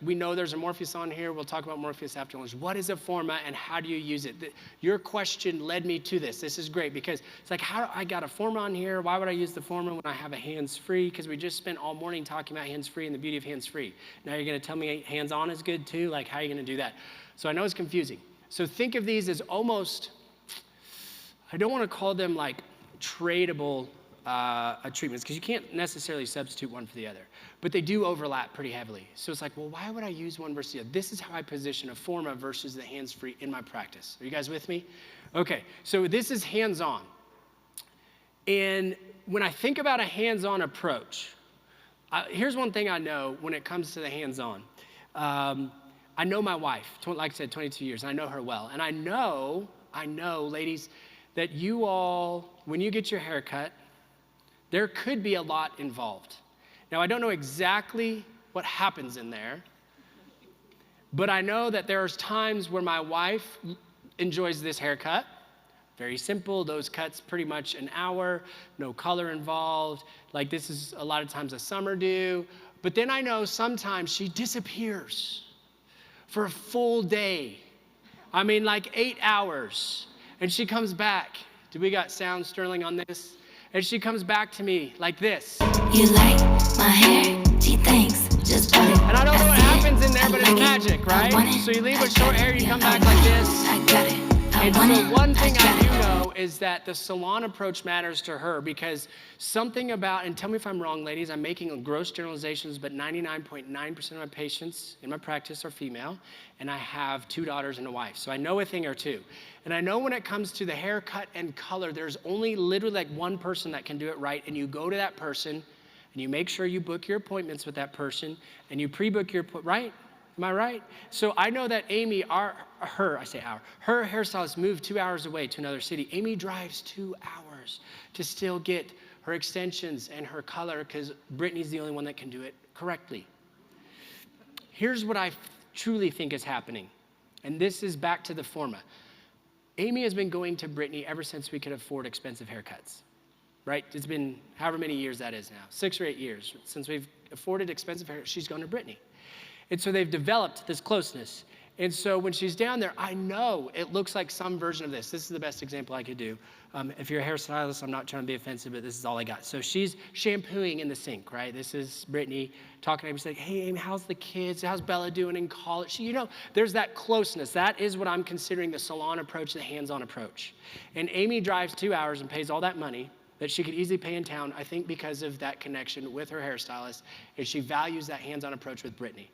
we know there's a Morpheus on here. We'll talk about Morpheus after lunch. What is a Forma and how do you use it? Your question led me to this. This is great because it's like, I got a Forma on here. Why would I use the Forma when I have a hands-free? Because we just spent all morning talking about hands-free and the beauty of hands-free. Now you're going to tell me hands-on is good too? Like, how are you going to do that? So I know it's confusing. So think of these as almost, I don't want to call them like tradable treatments, because you can't necessarily substitute one for the other, but they do overlap pretty heavily. So it's like, well, why would I use one versus the other? This is how I position a Forma versus the hands-free in my practice. Are you guys with me? Okay, so this is hands-on. And when I think about a hands-on approach, here's one thing I know when it comes to the hands-on. I know my wife, like I said, 22 years, and I know her well. And I know, ladies, that you all, when you get your hair cut, there could be a lot involved. Now, I don't know exactly what happens in there, but I know that there's times where my wife enjoys this haircut. Very simple, those cuts pretty much an hour, no color involved. Like this is a lot of times a summer do. But then I know sometimes she disappears for a full day. I mean, like 8 hours. And she comes back. Do we got sound, Sterling, on this? And she comes back to me like this. You like my hair? Gee, thanks. Just put it. And I don't know what happens in there, but it's magic, right? So you leave with short hair, you come back like this. I got it. And so one thing I do know is that the salon approach matters to her because something about, and tell me if I'm wrong, ladies, I'm making gross generalizations, but 99.9% of my patients in my practice are female, and I have 2 daughters and a wife. So I know a thing or two. And I know when it comes to the haircut and color, there's only literally like one person that can do it right, and you go to that person, and you make sure you book your appointments with that person, and you pre-book your, right? Am I right? So I know that Amy, her hairstylist moved 2 hours away to another city. Amy drives 2 hours to still get her extensions and her color because Brittany's the only one that can do it correctly. Here's what I truly think is happening, and this is back to the Forma. Amy has been going to Brittany ever since we could afford expensive haircuts, right? It's been however many years that is now, 6 or 8 years. Since we've afforded expensive haircuts, she's gone to Brittany. And so they've developed this closeness. And so when she's down there, I know it looks like some version of this. This is the best example I could do. If you're a hairstylist, I'm not trying to be offensive, but this is all I got. So she's shampooing in the sink, right? This is Brittany talking to Amy. She's like, hey, Amy, how's the kids? How's Bella doing in college? You know, there's that closeness. That is what I'm considering the salon approach, the hands-on approach. And Amy drives 2 hours and pays all that money that she could easily pay in town, I think because of that connection with her hairstylist, and she values that hands-on approach with Brittany.